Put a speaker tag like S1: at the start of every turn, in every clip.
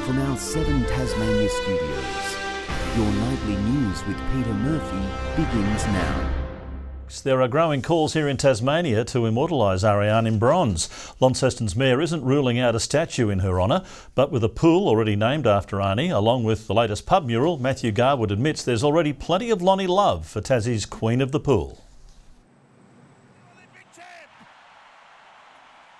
S1: from our 7 Tasmania studios. Your nightly news with Peter Murphy begins now.
S2: There are growing calls here in Tasmania to immortalise Ariane in bronze. Launceston's mayor isn't ruling out a statue in her honour, but with a pool already named after Arnie, along with the latest pub mural, Matthew Garwood admits there's already plenty of Lonnie love for Tassie's Queen of the Pool.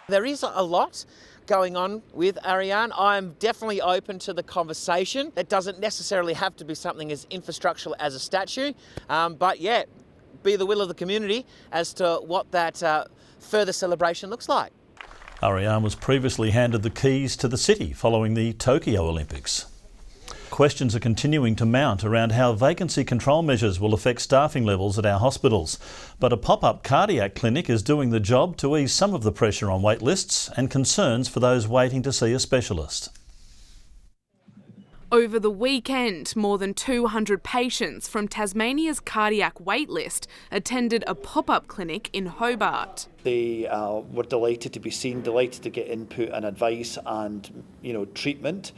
S3: There is a lot going on with Ariane. I'm definitely open to the conversation. It doesn't necessarily have to be something as infrastructural as a statue, but yeah, be the will of the community as to what that further celebration looks like.
S2: Ariane was previously handed the keys to the city following the Tokyo Olympics. Questions are continuing to mount around how vacancy control measures will affect staffing levels at our hospitals. But a pop-up cardiac clinic is doing the job to ease some of the pressure on wait lists and concerns for those waiting to see a specialist.
S4: Over the weekend, more than 200 patients from Tasmania's cardiac waitlist attended a pop-up clinic in Hobart.
S5: They were delighted to be seen, delighted to get input and advice and, treatment,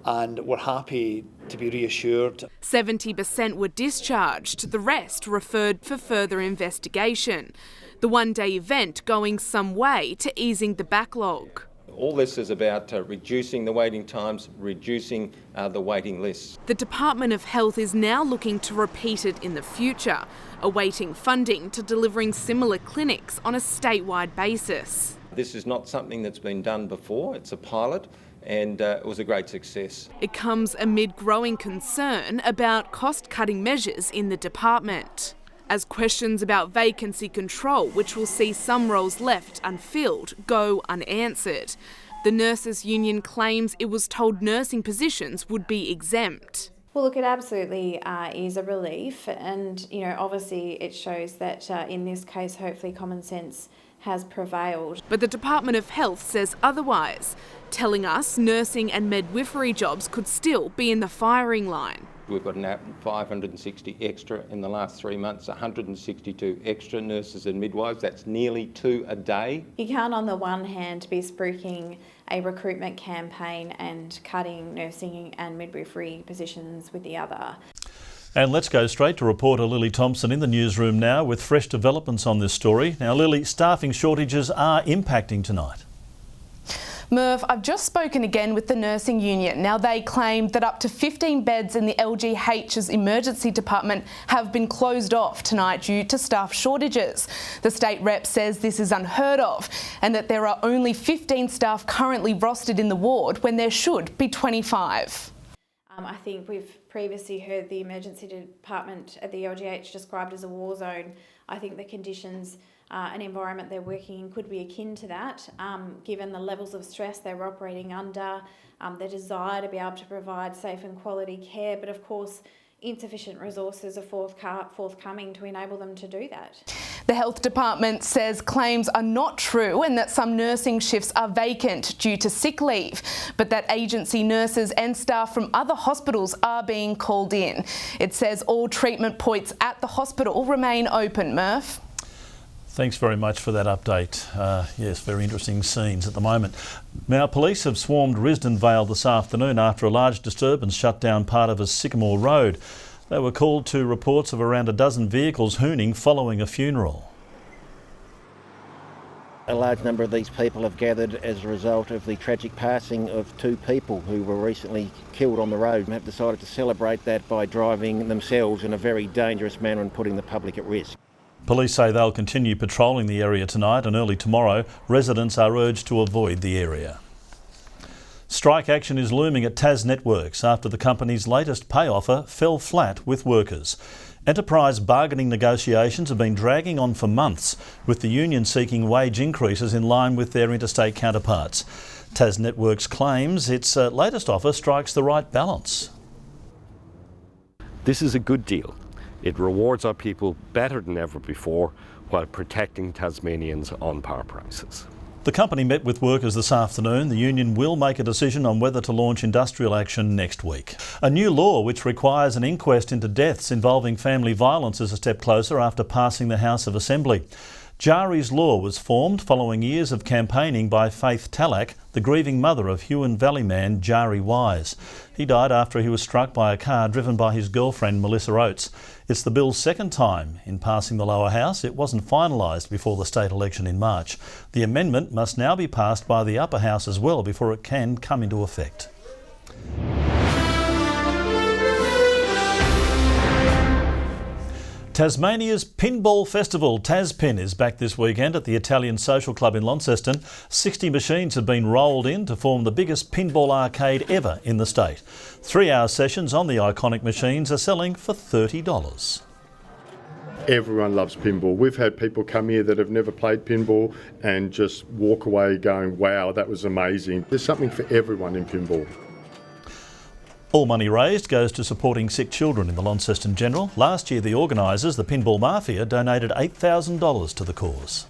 S5: and were happy to be reassured.
S4: 70% were discharged, the rest referred for further investigation. The one-day event going some way to easing the backlog.
S6: All this is about reducing the waiting times, reducing the waiting lists.
S4: The Department of Health is now looking to repeat it in the future, awaiting funding to delivering similar clinics on a statewide basis.
S6: This is not something that's been done before. It's a pilot and it was a great success.
S4: It comes amid growing concern about cost-cutting measures in the department, as questions about vacancy control, which will see some roles left unfilled, go unanswered. The Nurses Union claims it was told nursing positions would be exempt.
S7: Well, look, it absolutely is a relief, and obviously it shows that in this case, hopefully common sense has prevailed.
S4: But the Department of Health says otherwise, telling us nursing and midwifery jobs could still be in the firing line.
S6: We've got now 560 extra in the last 3 months, 162 extra nurses and midwives. That's nearly 2 a day.
S7: You can't on the one hand be spruiking a recruitment campaign and cutting nursing and midwifery positions with the other.
S2: And let's go straight to reporter Lily Thompson in the newsroom now with fresh developments on this story. Now Lily, staffing shortages are impacting tonight.
S8: Merv, I've just spoken again with the nursing union. Now they claim that up to 15 beds in the LGH's emergency department have been closed off tonight due to staff shortages. The state rep says this is unheard of and that there are only 15 staff currently rostered in the ward when there should be 25.
S7: I think we've previously heard the emergency department at the LGH described as a war zone. I think the conditions and environment they're working in could be akin to that, given the levels of stress they're operating under, their desire to be able to provide safe and quality care, but of course insufficient resources are forthcoming to enable them to do that.
S8: The Health Department says claims are not true and that some nursing shifts are vacant due to sick leave, but that agency nurses and staff from other hospitals are being called in. It says all treatment points at the hospital remain open. Murph?
S2: Thanks very much for that update. Yes, very interesting scenes at the moment. Now, police have swarmed Risdon Veil this afternoon after a large disturbance shut down part of a Sycamore Road. They were called to reports of around a dozen vehicles hooning following a funeral.
S9: A large number of these people have gathered as a result of the tragic passing of 2 people who were recently killed on the road and have decided to celebrate that by driving themselves in a very dangerous manner and putting the public at risk.
S2: Police say they'll continue patrolling the area tonight and early tomorrow. Residents are urged to avoid the area. Strike action is looming at Taz Networks after the company's latest pay offer fell flat with workers. Enterprise bargaining negotiations have been dragging on for months, with the union seeking wage increases in line with their interstate counterparts. Taz Networks claims its latest offer strikes the right balance.
S10: This is a good deal. It rewards our people better than ever before while protecting Tasmanians on power prices.
S2: The company met with workers this afternoon. The union will make a decision on whether to launch industrial action next week. A new law which requires an inquest into deaths involving family violence is a step closer after passing the House of Assembly. Jari's Law was formed following years of campaigning by Faith Tallack, the grieving mother of Huon Valley man Jari Wise. He died after he was struck by a car driven by his girlfriend Melissa Oates. It's the bill's second time in passing the lower house. It wasn't finalised before the state election in March. The amendment must now be passed by the upper house as well before it can come into effect. Tasmania's Pinball Festival, Taspin, is back this weekend at the Italian Social Club in Launceston. 60 machines have been rolled in to form the biggest pinball arcade ever in the state. 3-hour sessions on the iconic machines are selling for $30.
S11: Everyone loves pinball. We've had people come here that have never played pinball and just walk away going, wow, that was amazing. There's something for everyone in pinball.
S2: All money raised goes to supporting sick children in the Launceston General. Last year, the organisers, the Pinball Mafia, donated $8,000 to the cause.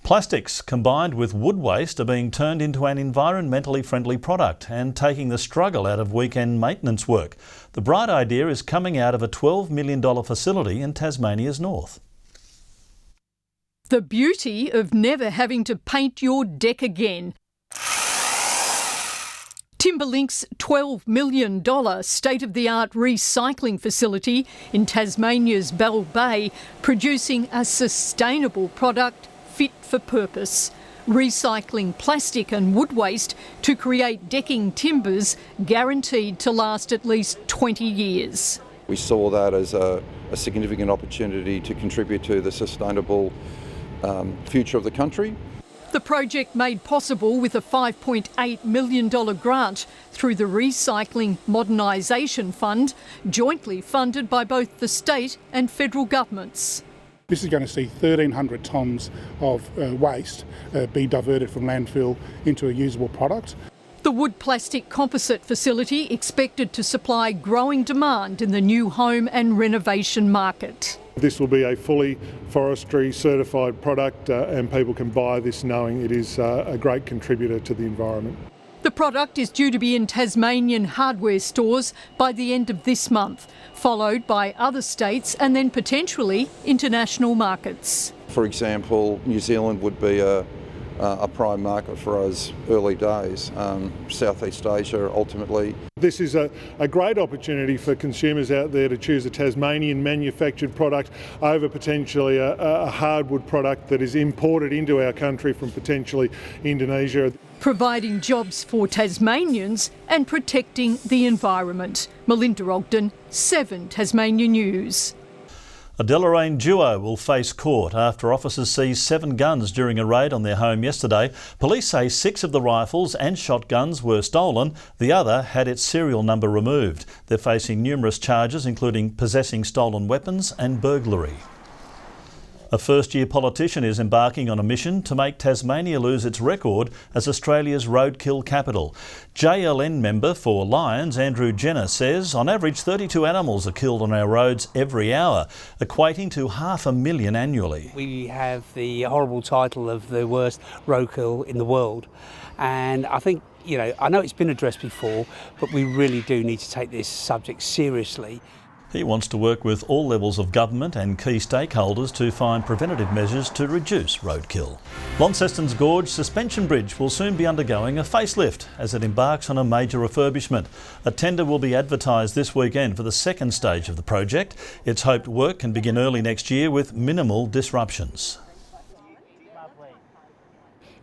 S2: Plastics combined with wood waste are being turned into an environmentally friendly product and taking the struggle out of weekend maintenance work. The bright idea is coming out of a $12 million facility in Tasmania's north.
S12: The beauty of never having to paint your deck again. Timberlink's $12 million state-of-the-art recycling facility in Tasmania's Bell Bay, producing a sustainable product fit for purpose, recycling plastic and wood waste to create decking timbers guaranteed to last at least 20 years.
S13: We saw that as a significant opportunity to contribute to the sustainable future of the country.
S12: The project made possible with a $5.8 million grant through the Recycling Modernisation Fund, jointly funded by both the state and federal governments.
S14: This is going to see 1,300 tonnes of waste be diverted from landfill into a usable product.
S12: The wood plastic composite facility expected to supply growing demand in the new home and renovation market.
S11: This will be a fully forestry certified product and people can buy this knowing it is a great contributor to the environment.
S12: The product is due to be in Tasmanian hardware stores by the end of this month, followed by other states and then potentially international markets.
S13: For example, New Zealand would be a prime market for us early days, Southeast Asia ultimately.
S11: This is a great opportunity for consumers out there to choose a Tasmanian manufactured product over potentially a hardwood product that is imported into our country from potentially Indonesia.
S12: Providing jobs for Tasmanians and protecting the environment. Melinda Ogden, 7 Tasmania News.
S2: A Deloraine duo will face court after officers seized 7 guns during a raid on their home yesterday. Police say 6 of the rifles and shotguns were stolen. The other had its serial number removed. They're facing numerous charges, including possessing stolen weapons and burglary. A first-year politician is embarking on a mission to make Tasmania lose its record as Australia's roadkill capital. JLN member for Lions, Andrew Jenner, says on average 32 animals are killed on our roads every hour, equating to 500,000 annually.
S15: We have the horrible title of the worst roadkill in the world, and I think, I know it's been addressed before, but we really do need to take this subject seriously.
S2: He wants to work with all levels of government and key stakeholders to find preventative measures to reduce roadkill. Launceston's Gorge Suspension Bridge will soon be undergoing a facelift as it embarks on a major refurbishment. A tender will be advertised this weekend for the second stage of the project. It's hoped work can begin early next year with minimal disruptions.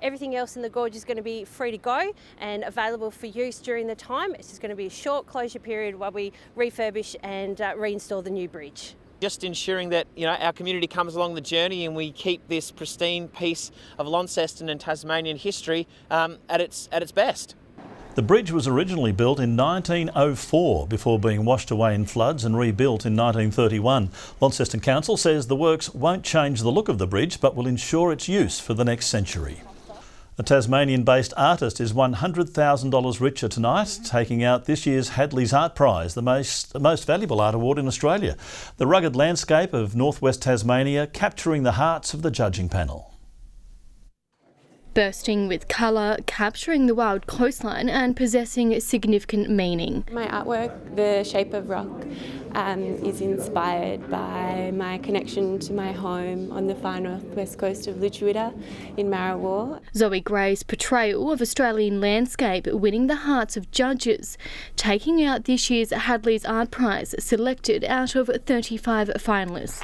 S16: Everything else in the gorge is going to be free to go and available for use during the time. It's just going to be a short closure period while we refurbish and reinstall the new bridge.
S3: Just ensuring that our community comes along the journey and we keep this pristine piece of Launceston and Tasmanian history at its best.
S2: The bridge was originally built in 1904 before being washed away in floods and rebuilt in 1931. Launceston Council says the works won't change the look of the bridge but will ensure its use for the next century. A Tasmanian-based artist is $100,000 richer tonight, taking out this year's Hadleys Art Prize, the most valuable art award in Australia. The rugged landscape of northwest Tasmania capturing the hearts of the judging panel.
S17: bursting with colour, capturing the wild coastline and possessing significant meaning.
S18: My artwork, The Shape of Rock, is inspired by my connection to my home on the far northwest coast of Lutruwita in Marrawar.
S17: Zoe Gray's portrayal of Australian landscape winning the hearts of judges, taking out this year's Hadleys Art Prize, selected out of 35 finalists.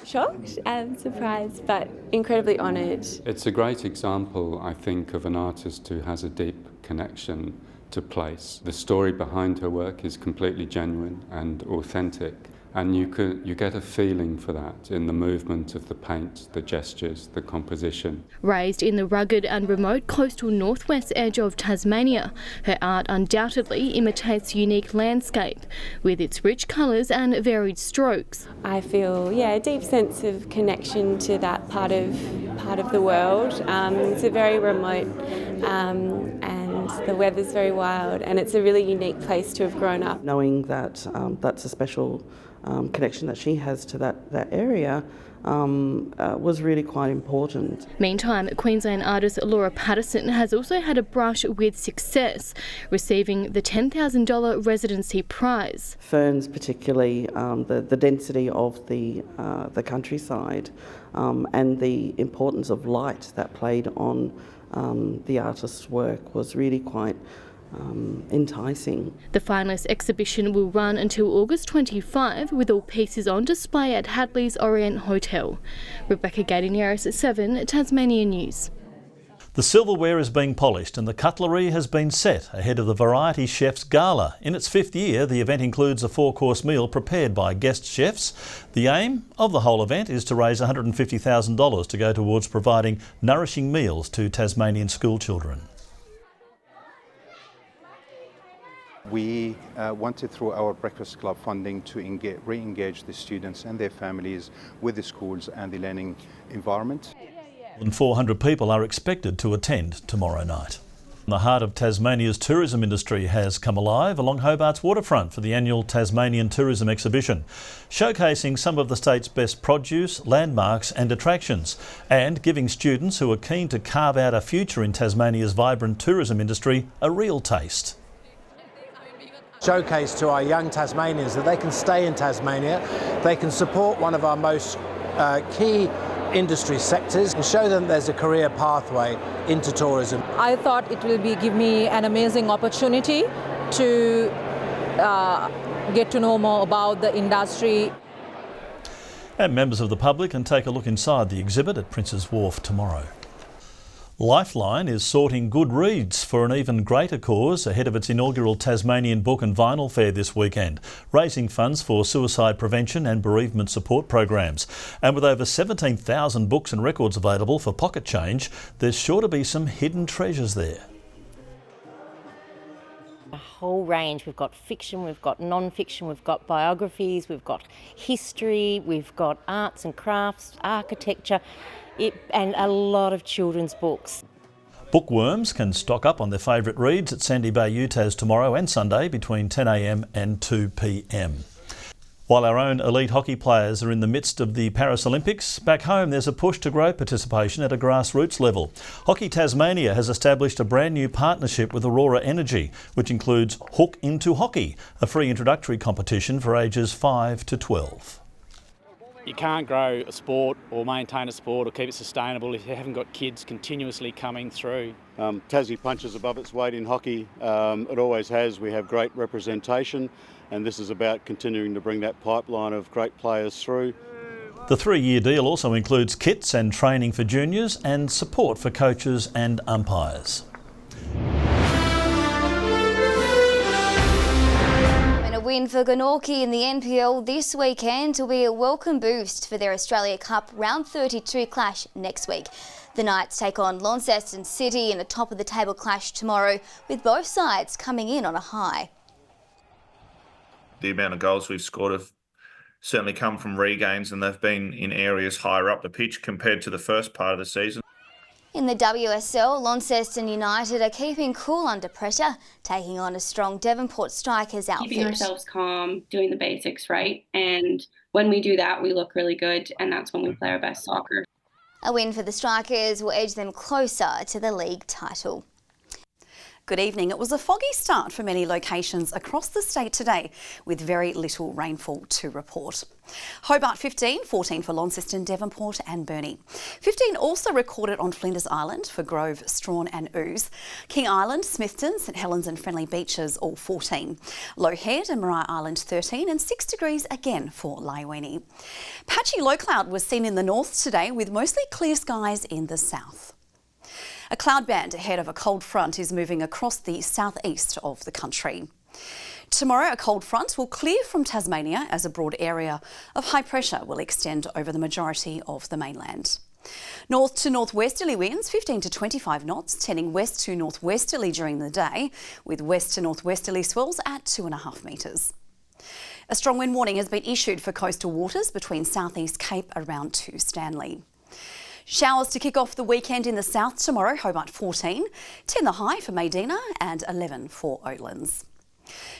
S18: Shocked and surprised, but incredibly honoured.
S19: It's a great example, I think, of an artist who has a deep connection to place. The story behind her work is completely genuine and authentic, and you get a feeling for that in the movement of the paint, the gestures, the composition.
S17: Raised in the rugged and remote coastal northwest edge of Tasmania, her art undoubtedly imitates unique landscape with its rich colours and varied strokes.
S18: I feel, a deep sense of connection to that part of the world. It's a very remote and the weather's very wild, and it's a really unique place to have grown up.
S20: Knowing that that's a special connection that she has to that area was really quite important.
S17: Meantime, Queensland artist Laura Patterson has also had a brush with success, receiving the $10,000 residency prize.
S20: Ferns, particularly the density of the countryside and the importance of light that played on the artist's work was really quite enticing.
S17: The finalist exhibition will run until August 25, with all pieces on display at Hadleys Orient Hotel. Rebecca Gadineris, 7 Tasmanian News.
S2: The silverware is being polished and the cutlery has been set ahead of the Variety Chefs Gala. In its 5th year, the event includes a 4-course meal prepared by guest chefs. The aim of the whole event is to raise $150,000 to go towards providing nourishing meals to Tasmanian school children.
S21: We wanted, through our Breakfast Club funding, to re-engage the students and their families with the schools and the learning environment.
S2: More than 400 people are expected to attend tomorrow night. The heart of Tasmania's tourism industry has come alive along Hobart's waterfront for the annual Tasmanian Tourism Exhibition, showcasing some of the state's best produce, landmarks and attractions, and giving students who are keen to carve out a future in Tasmania's vibrant tourism industry a real taste.
S22: Showcase to our young Tasmanians that they can stay in Tasmania, they can support one of our most key industry sectors and show them there's a career pathway into tourism.
S23: I thought it will give me an amazing opportunity to get to know more about the industry.
S2: And members of the public can take a look inside the exhibit at Prince's Wharf tomorrow. Lifeline is sorting good reads for an even greater cause ahead of its inaugural Tasmanian Book and Vinyl Fair this weekend, raising funds for suicide prevention and bereavement support programs. And with over 17,000 books and records available for pocket change, there's sure to be some hidden treasures there.
S24: A whole range. We've got fiction, we've got non-fiction, we've got biographies, we've got history, we've got arts and crafts, architecture, and a lot of children's books.
S2: Bookworms can stock up on their favourite reads at Sandy Bay UTAS tomorrow and Sunday between 10 a.m. and 2 p.m. While our own elite hockey players are in the midst of the Paris Olympics, back home there's a push to grow participation at a grassroots level. Hockey Tasmania has established a brand new partnership with Aurora Energy, which includes Hook into Hockey, a free introductory competition for ages 5 to 12.
S25: You can't grow a sport or maintain a sport or keep it sustainable if you haven't got kids continuously coming through.
S26: Tassie punches above its weight in hockey. It always has. We have great representation, and this is about continuing to bring that pipeline of great players through.
S2: The 3-year deal also includes kits and training for juniors and support for coaches and umpires.
S27: A win for Glenorchy in the NPL this weekend will be a welcome boost for their Australia Cup Round 32 clash next week. The Knights take on Launceston City in a top-of-the-table clash tomorrow, with both sides coming in on a high.
S28: The amount of goals we've scored have certainly come from regains, and they've been in areas higher up the pitch compared to the first part of the season.
S27: In the WSL, Launceston United are keeping cool under pressure, taking on a strong Devonport Strikers outfit.
S29: Keeping ourselves calm, doing the basics right, and when we do that, we look really good, and that's when we play our best soccer.
S27: A win for the Strikers will edge them closer to the league title.
S1: Good evening. It was a foggy start for many locations across the state today, with very little rainfall to report. Hobart 15, 14 for Launceston, Devonport and Burnie. 15 also recorded on Flinders Island for Grove, Strawn and Ouse. King Island, Smithton, St Helens and Friendly Beaches all 14. Low Head and Maria Island 13 and 6 degrees again for Laiwini. Patchy low cloud was seen in the north today with mostly clear skies in the south. A cloud band ahead of a cold front is moving across the southeast of the country. Tomorrow, a cold front will clear from Tasmania as a broad area of high pressure will extend over the majority of the mainland. North to northwesterly winds 15 to 25 knots, tending west to northwesterly during the day, with west to northwesterly swells at 2.5 metres. A strong wind warning has been issued for coastal waters between Southeast Cape around to Stanley. Showers to kick off the weekend in the south tomorrow, Hobart 14, 10 the high for Medina and 11 for Oatlands.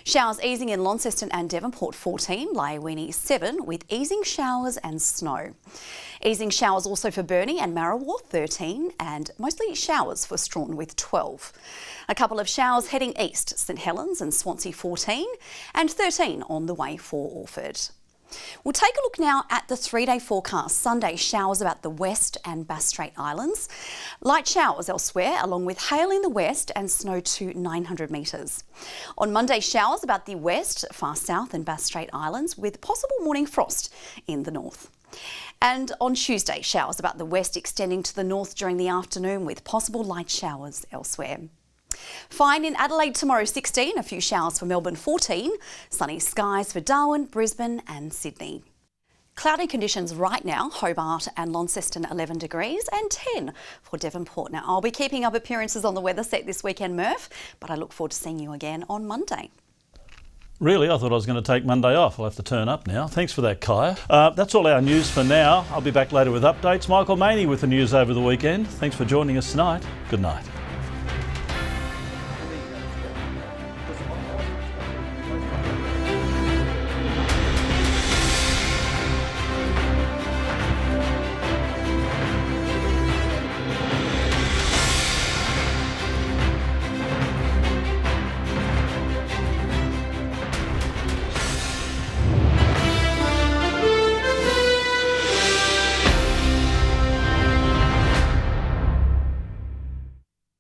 S1: Showers easing in Launceston and Devonport 14, Laiwini 7 with easing showers and snow. Easing showers also for Burnie and Marrawar 13 and mostly showers for Strawn with 12. A couple of showers heading east, St Helens and Swansea 14 and 13 on the way for Orford. We'll take a look now at the 3-day forecast. Sunday, showers about the west and Bass Strait Islands. Light showers elsewhere, along with hail in the west and snow to 900 metres. On Monday, showers about the west, far south and Bass Strait Islands, with possible morning frost in the north. And on Tuesday, showers about the west extending to the north during the afternoon, with possible light showers elsewhere. Fine in Adelaide tomorrow 16, a few showers for Melbourne 14, sunny skies for Darwin, Brisbane and Sydney. Cloudy conditions right now, Hobart and Launceston 11 degrees and 10 for Devonport. Now I'll be keeping up appearances on the weather set this weekend, Murph, but I look forward to seeing you again on Monday.
S2: Really? I thought I was going to take Monday off. I'll have to turn up now. Thanks for that, Kaya. That's all our news for now. I'll be back later with updates. Michael Maney with the news over the weekend. Thanks for joining us tonight. Good night.